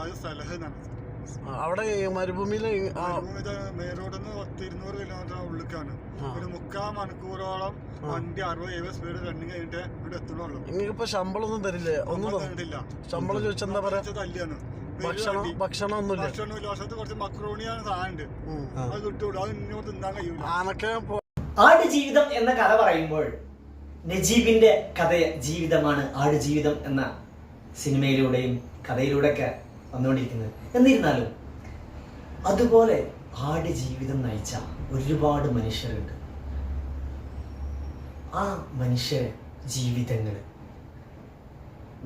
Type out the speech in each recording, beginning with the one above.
Riyadh സലഹ് അവിടെ മരുഭൂമിയില് main റോഡിൽ നിന്ന് 200 കിലോമീറ്റർ ഉള്ളിലേക്കാണ്. ഒരു 3/4 മണിക്കൂറോളം വണ്ടി 60-70 സ്പീഡ് റണ്ണിങ് കഴിഞ്ഞിട്ട് ഇവിടെ എത്തുള്ളൂ. നിങ്ങൾക്കിപ്പോ ശമ്പളം ഒന്നും തരില്ലേ? ഒന്നും തന്നിട്ടില്ല. ശമ്പളം ചോദിച്ചെന്താ പറയാ? തല്ലിയാണ്. ഭക്ഷണം ഒന്നുമില്ല. ഭക്ഷണമില്ല. വർഷത്ത് കുറച്ച് മക്രോണിയാണ് സാധനം, അത് കിട്ടുള്ളൂ. അത് ഇങ്ങോട്ട് തിന്നാൻ കഴിയൂല. ആനൊക്കെ ആടുജീവിതം എന്ന കഥ പറയുമ്പോൾ നജീബിന്റെ കഥ ജീവിതമാണ് ആടുജീവിതം എന്ന സിനിമയിലൂടെയും കഥയിലൂടെയൊക്കെ വന്നുകൊണ്ടിരിക്കുന്നത്. എന്നിരുന്നാലും അതുപോലെ ആടുജീവിതം നയിച്ച ഒരുപാട് മനുഷ്യരുണ്ട്. ആ മനുഷ്യ ജീവിതങ്ങൾ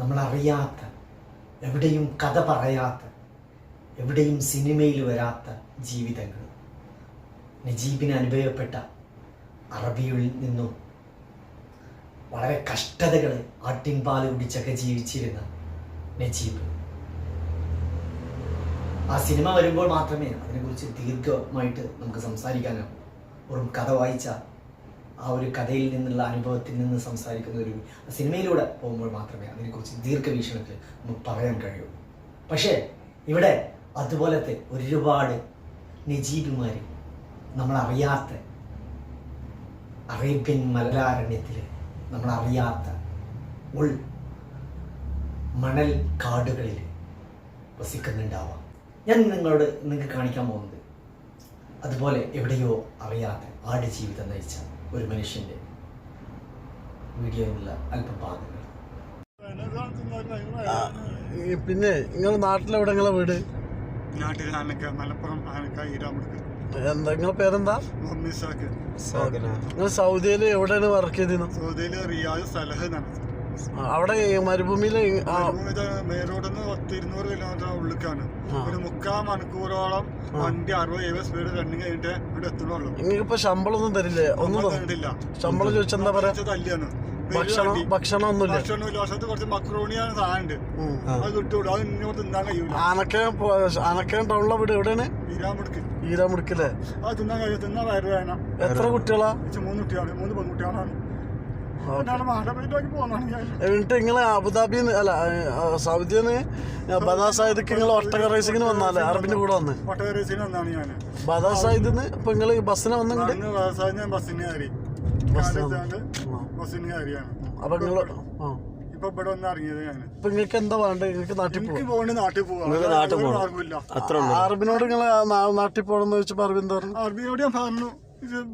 നമ്മളറിയാത്ത, എവിടെയും കഥ പറയാത്ത, എവിടെയും സിനിമയിൽ വരാത്ത ജീവിതങ്ങൾ. നജീബിന് അനുഭവപ്പെട്ട അറബിയിൽ നിന്നും വളരെ കഷ്ടതകൾ ആട്ടിൻപാല് കുടിച്ചൊക്കെ ജീവിച്ചിരുന്ന നജീബ്. ആ സിനിമ വരുമ്പോൾ മാത്രമേ അതിനെക്കുറിച്ച് ദീർഘമായിട്ട് നമുക്ക് സംസാരിക്കാനാകും. വെറും കഥ വായിച്ച ആ ഒരു കഥയിൽ നിന്നുള്ള അനുഭവത്തിൽ നിന്ന് സംസാരിക്കുന്ന ഒരു സിനിമയിലൂടെ പോകുമ്പോൾ മാത്രമേ അതിനെക്കുറിച്ച് ദീർഘവീക്ഷണത്തിൽ നമുക്ക് പറയാൻ കഴിയൂ. പക്ഷേ ഇവിടെ അതുപോലത്തെ ഒരുപാട് നജീബുമാർ നമ്മളറിയാത്ത അറേബ്യൻ മലയാരണ്യത്തിൽ നമ്മളറിയാത്ത മണൽ കാടുകളിൽ വസിക്കുന്നുണ്ടാവാം. ഞാൻ നിങ്ങൾക്ക് കാണിക്കാൻ പോകുന്നത് അതുപോലെ എവിടെയോ അറിയാത്ത ആടുജീവിതം നയിച്ച ഒരു മനുഷ്യൻ്റെ വീഡിയോയിലുള്ള അല്പഭാഗങ്ങൾ. പിന്നെ നിങ്ങൾ നാട്ടിലെവിടെ നിങ്ങളെ വീട്? നാട്ടിൽ മലപ്പുറം എന്താ നിങ്ങളെ പേരെന്താ? നിങ്ങൾ സൗദിയില് എവിടെയാണ് വർക്ക് ചെയ്തിരുന്നത്? സൗദിയില് റിയാദ് സലഹ്. അവിടെ മരുഭൂമിയില് മെയിൻ റോഡിൽ നിന്ന് 200 കിലോമീറ്റർ ഉള്ളിലേക്കാണ്. ഒരു 3/4 മണിക്കൂറോളം വണ്ടി 60-70 സ്പീഡ് റണ്ണിങ് കഴിഞ്ഞിട്ട് ഇവിടെ എത്തുള്ളൂ. നിങ്ങൾക്കിപ്പോ ശമ്പളം ഒന്നും തരില്ലേ? ഒന്നും തന്നിട്ടില്ല. ശമ്പളം ചോദിച്ചെന്താ പറയാ? തല്ലിയാണ്. ഭക്ഷണം ഒന്നുമില്ല. ഭക്ഷണമില്ല. വർഷത്ത് കുറച്ച് മക്രോണിയാണ് സാധനം, അത് കിട്ടുള്ളൂ. അത് ഇങ്ങോട്ട് തിന്നാൻ കഴിയൂല. ആനക്കെ ടൗണിലെ വീട് എവിടെയാണ്? ഈരാമുടുക്കല്ലേ? അത് തിന്നാൻ കഴിയും. തിന്നാൻ വയറ് വേണം. എത്ര കുട്ടികളാ? 3 കുട്ടിയാണ്. 3 പെൺകുട്ടികളാണ്. എന്നിട്ട് നിങ്ങള് അബുദാബി അല്ല സൗദിന്ന് ബദാസായിദ് നിങ്ങൾ ഒട്ടക റേസിങ്ങിന് വന്നാലേ അറബിന്റെ കൂടെ വന്ന് ഒട്ടക റേസിന് വന്നാണ് ഞാൻ. ബദാസായിന്ന് ഇപ്പൊ നിങ്ങള് ബസ്സിന് വന്നിട്ട് ബസ്സിന് കയറി. ബസ്സിന് കയറിയാണ്. അപ്പൊ നിങ്ങള് ഇപ്പൊ ഇവിടെ വന്ന് ഇറങ്ങിയത് ഞാൻ. ഇപ്പൊ നിങ്ങൾക്ക് എന്താ വേണ്ടത്? നിങ്ങൾക്ക് നാട്ടിൽ പോകണ്ട? നാട്ടിൽ പോകാം. അറബിനോട് നിങ്ങള് നാട്ടിൽ പോകണമെന്ന് ചോദിച്ചപ്പോ അറബി എന്താ പറഞ്ഞു? അറബിനോട് ഞാൻ പറഞ്ഞു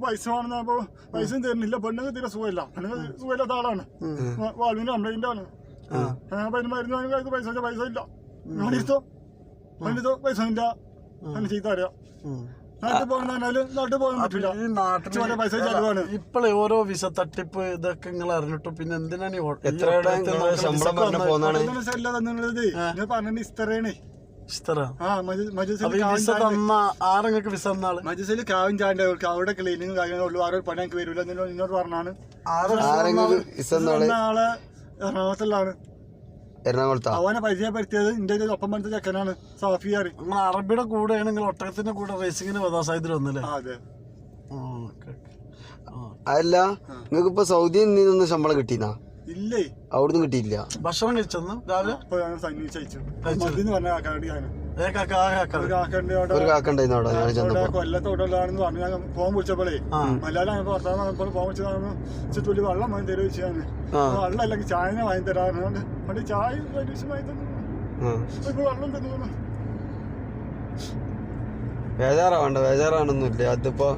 പൈസ വേണമെന്നപ്പോ പൈസ തരുന്നില്ല. പെണ്ണുങ്ങൾ തീരെ സുഖമില്ല. പെണ്ണുങ്ങൾ സുഖമില്ലാത്ത ആളാണ്. വാൾവിന്റെ കംപ്ലൈന്റ് ആണ്. മരുന്ന് പൈസ ഇല്ല. ഞാനിരുത്തോ പണിത്തോ പൈസ ഇല്ല. അങ്ങനെ ചീത്ത അറിയാം. നാട്ടിൽ പോകണമെന്നാല് നാട്ടിൽ പോകാൻ പറ്റില്ല. പൈസ ചെലവാണ്. ഇപ്പോഴേ ഓരോ വിസ തട്ടിപ്പ് ഇതൊക്കെ നിങ്ങൾ അറിഞ്ഞിട്ടു. പിന്നെ എന്തിനാണ് ഞാൻ പറഞ്ഞത് ഇസ്തറേണേ. മജസിൽ കാവും ചാണ്ട അവിടെ ക്ലീനിങ് കാര്യങ്ങളുള്ളൂ. ആരോ പണി എനിക്ക് വരില്ല എന്നോട് പറഞ്ഞാണ്. ആളെ എറണാകുളത്താണ്. അവനെ പരിചയപ്പെടുത്തിയത് എന്റെ ഒപ്പം പഠിച്ച ചെക്കനാണ് സാഫിയാർ. അറബിയുടെ കൂടെയാണ് നിങ്ങൾ ഒട്ടകത്തിന്റെ കൂടെ റേസിങ്ങിന് ബദാസായിദിൽ വന്നല്ലേ? അതെ. അല്ല നിങ്ങൾക്ക് ഇപ്പൊ സൗദിയിൽ നിന്ന് ശമ്പളം കിട്ടിയെന്നാ? ഇല്ലേ, അവിടുന്ന് കിട്ടിയില്ല. ഭക്ഷണം കഴിച്ചെന്ന് രാവിലെ കൊല്ലത്തോടാണെന്ന് പറഞ്ഞു. ഞാൻ ഫോൺ വിളിച്ചപ്പോഴേ മലയാളം ഭർത്താവ് ഫോൺ വിളിച്ചു തുള്ളി വെള്ളം വാങ്ങി തരുക വെച്ചാണ്. വെള്ളം അല്ലെങ്കിൽ ചായ വാങ്ങി തരാറുണ്ട്. അവിടെ ചായ വാങ്ങി തന്നു. വെള്ളം തന്നു. ബേജാറാവണ്ട. അതിപ്പോ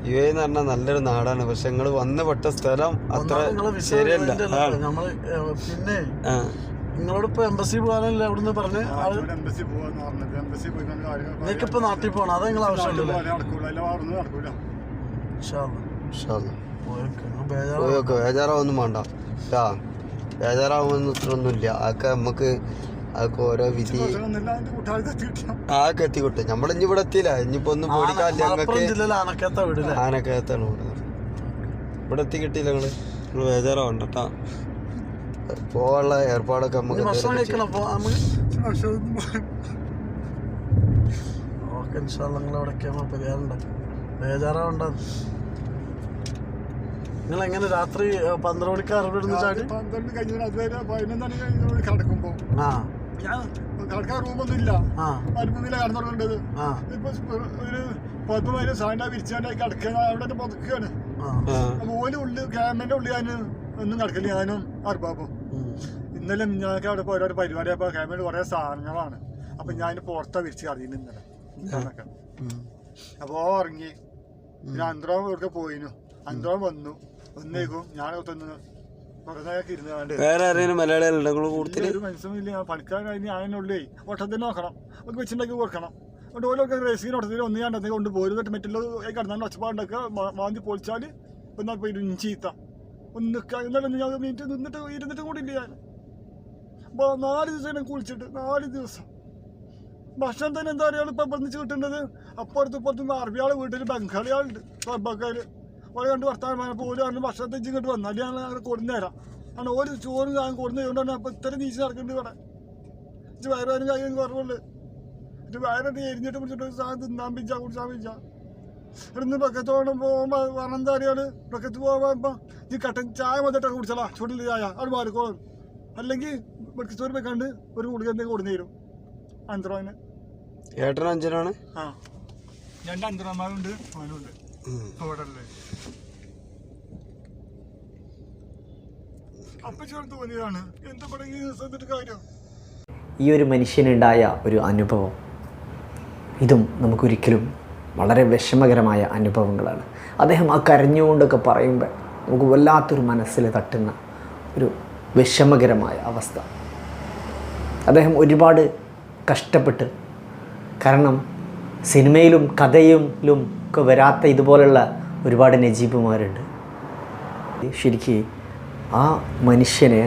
യു എ എന്ന് പറഞ്ഞാൽ നല്ലൊരു നാടാണ്. പക്ഷെ നിങ്ങള് വന്ന് പെട്ട സ്ഥലം അത്ര ശരിയല്ല. പിന്നെ നിങ്ങളോടിപ്പോ എംബസി പോകാനല്ലേ അവിടുന്ന് പറഞ്ഞ്? നിങ്ങൾക്കിപ്പോ നാട്ടിൽ പോകണം. അത് നിങ്ങൾ ആവശ്യമില്ലല്ലോ. ബേജാറാവൊന്നും വേണ്ട. ബേജാറാവുന്ന ഇത്രയൊന്നുമില്ല. അതൊക്കെ നമുക്ക് അതൊക്കെ ഓരോ വിധി ആക്കെ എത്തിക്കോട്ടെ. നമ്മളിഞ്ഞി ഇവിടെ എത്തിയില്ല. ഇനിയിപ്പോ ഒന്നും പേടിക്കാല്ല. ആനക്കകത്താണ് ഇവിടെ എത്തി കിട്ടിയില്ല. നിങ്ങള് ബേജാറാവണ്ട കേട്ടാ. പോവാനുള്ള ഏർപ്പാടൊക്കെ നമുക്ക് ബേജാറാവണ്ട. നിങ്ങൾ എങ്ങനെ രാത്രി 12 മണിക്ക് അറബിടുന്ന് ചാടി? 12 കഴിഞ്ഞ 11 കിടക്കുമ്പോ ഞാൻ കിടക്കാൻ റൂമൊന്നും ഇല്ല, ആ മരുന്നില്ല കടന്നുറങ്ങേണ്ടത്. ആ ഇപ്പൊ ഒരു 10 സാധനം വിരിച്ചാണ്ടായി കിടക്കുക, അവിടെ പുതക്കുകയാണ്. അപ്പൊ ഓല് ഉള്ളിൽ ക്യാമറന്റെ ഉള്ളിൽ ഞാൻ ഒന്നും കിടക്കില്ല, ഞാനും അർബാബും. ഇന്നലെ ഞങ്ങൾക്ക് അവിടെ ഓരോ പരിപാടി, അപ്പൊ ക്യാമറയിൽ കുറെ സാധനങ്ങളാണ്. അപ്പൊ ഞാൻ പുറത്താ വിരിച്ച് കറിയുന്നു ഇന്നലെ. അപ്പൊ ഇറങ്ങി പിന്നെ അന്ത്രോം ഇവിടേക്ക് പോയിനു. അന്ത്രോം വന്നേക്കും ഞാൻ തിന്ന് കുറെ നേരം ഇരുന്നാണ്ട് വേറെ ആരെങ്കിലും മലയാളികളുണ്ടോ കൂടുതൽ? ഒരു മനസ്സിലില്ല. പണിക്കാരൻ അതിനുള്ളേ ഒട്ടത്തിന് നോക്കണം, ഒക്കെ വെച്ചിട്ടുണ്ടാക്കി കൊടുക്കണം. അതുകൊണ്ട് ഓരോക്കെ റേസിന് ഒട്ടത്തിന് ഒന്ന് ഞാൻ കൊണ്ട് പോരുന്നിട്ട് മറ്റുള്ള കിടന്നാണ്ട് ഒച്ചപ്പാടുണ്ടാക്കുക, മാന്തി പൊളിച്ചാൽ എന്നാൽ പോയി ചീത്ത ഒന്ന് നിൽക്കുക. എന്നാലും ഞാൻ മിനിറ്റ് ഇരുന്നിട്ട് കൂടി ഇല്ല ഞാൻ. അപ്പോൾ 4 ദിവസം കുളിച്ചിട്ട് 4 ദിവസം ഭക്ഷണം തന്നെ എന്താ പറയുക ഇപ്പം ബന്ധിച്ച് കിട്ടുന്നത്. അപ്പുറത്തും അറബിയാളെ വീട്ടിൽ ബംഗാളികളുണ്ട്, സർബക്കാർ. ഓരോ കണ്ട് വർത്താനം പോലും പറഞ്ഞ് ഭക്ഷണത്തെ ഇങ്ങോട്ട് വന്നാൽ ഞാൻ അങ്ങനെ കൊടുന്നേരാം. കാരണം ഒരു ചോറ് ഞാൻ കൊടുന്നതുകൊണ്ടാണ് അപ്പം ഇത്രയും നീച്ച് നടക്കുന്നുണ്ട് ഇവിടെ. ഇത് വയറുവാനും കാര്യം കുറവുള്ളു. ഇത് വയറിട്ട് എരിഞ്ഞിട്ട് പിടിച്ചിട്ട് സാധനം തിന്നാൻ പിച്ചാ കുടിച്ചാൻ പിച്ചാ. ഇവിടുന്ന് ബക്കത്തോടെ പോകുമ്പോൾ പറഞ്ഞ എന്താ അറിയാല്, ബക്കത്ത് പോകുമ്പോൾ ഈ കട്ടൻ ചായ വന്നിട്ട് കുടിച്ചാലാ, ചൂടിൽ ചായ അത് മാറിക്കോളും. അല്ലെങ്കിൽ ബക്കത്തോട് വെക്കാണ്ട് ഒരു കുടിക്കാൻ എന്തെങ്കിലും കൊടുന്നു തരും അന്തരവന്. ഏട്ടനും അഞ്ചനാണ്. ആ 2 അന്തരന്മാരുണ്ട്, അവനുണ്ട് അവിടെ. അപ്പൊ ചേർത്ത് തോന്നിയതാണ് എന്താ പറയുക കാര്യം. ഈ ഒരു മനുഷ്യനുണ്ടായ ഒരു അനുഭവം, ഇതും നമുക്കൊരിക്കലും വളരെ വിഷമകരമായ അനുഭവങ്ങളാണ്. അദ്ദേഹം ആ കരഞ്ഞുകൊണ്ടൊക്കെ പറയുമ്പോൾ നമുക്ക് വല്ലാത്തൊരു മനസ്സിൽ തട്ടുന്ന ഒരു വിഷമകരമായ അവസ്ഥ. അദ്ദേഹം ഒരുപാട് കഷ്ടപ്പെട്ട്, കാരണം സിനിമയിലും കഥയിലും ഒക്കെ വരാത്ത ഇതുപോലുള്ള ഒരുപാട് നജീബുമാരുണ്ട്. ശരിക്കും ആ മനുഷ്യനെ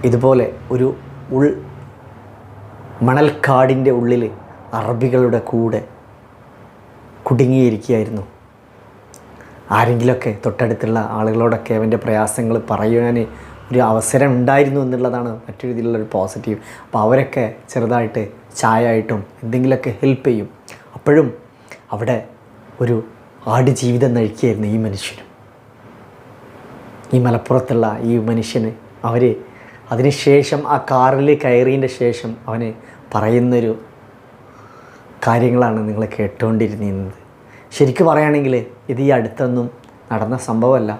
ഇതുപോലെ ഒരു മണൽക്കാടിൻ്റെ ഉള്ളിൽ അറബികളുടെ കൂടെ കുടുങ്ങിയിരിക്കുകയായിരുന്നു. ആരെങ്കിലുമൊക്കെ തൊട്ടടുത്തുള്ള ആളുകളോടൊക്കെ അവൻ്റെ പ്രയാസങ്ങൾ പറയാൻ ഒരു അവസരം ഉണ്ടായിരുന്നു എന്നുള്ളതാണ് മറ്റൊരു രീതിയിലുള്ളൊരു പോസിറ്റീവ്. അപ്പോൾ അവരൊക്കെ ചെറുതായിട്ട് ചായ ആയിട്ടും എന്തെങ്കിലുമൊക്കെ ഹെൽപ്പ് ചെയ്യും. അപ്പോഴും അവിടെ ഒരു ആടുജീവിതം നയിക്കുകയായിരുന്നു ഈ മനുഷ്യനും. ഈ മലപ്പുറത്തുള്ള ഈ മനുഷ്യന് അതിനുശേഷം ആ കാറിൽ കയറിയതിൻ്റെ ശേഷം അവന് പറയുന്നൊരു കാര്യങ്ങളാണ് നിങ്ങൾ കേട്ടുകൊണ്ടിരുന്നത്. ശരിക്കും പറയുകയാണെങ്കിൽ ഇത് ഈ അടുത്തൊന്നും നടന്ന സംഭവമല്ല,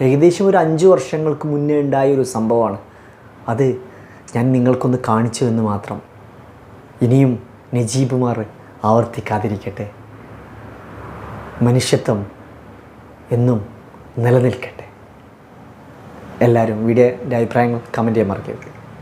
ഏകദേശം ഒരു 5 വർഷങ്ങൾക്ക് മുന്നേ ഉണ്ടായൊരു സംഭവമാണ്. അത് ഞാൻ നിങ്ങൾക്കൊന്ന് കാണിച്ചു എന്ന് മാത്രം. ഇനിയും നജീബുമാർ ആവർത്തിക്കാതിരിക്കട്ടെ. മനുഷ്യത്വം എന്നും നിലനിൽക്കട്ടെ. എല്ലാവരും വീഡിയോയുടെ അഭിപ്രായങ്ങൾ കമൻറ്റ് ചെയ്യാൻ മറക്കരുത്.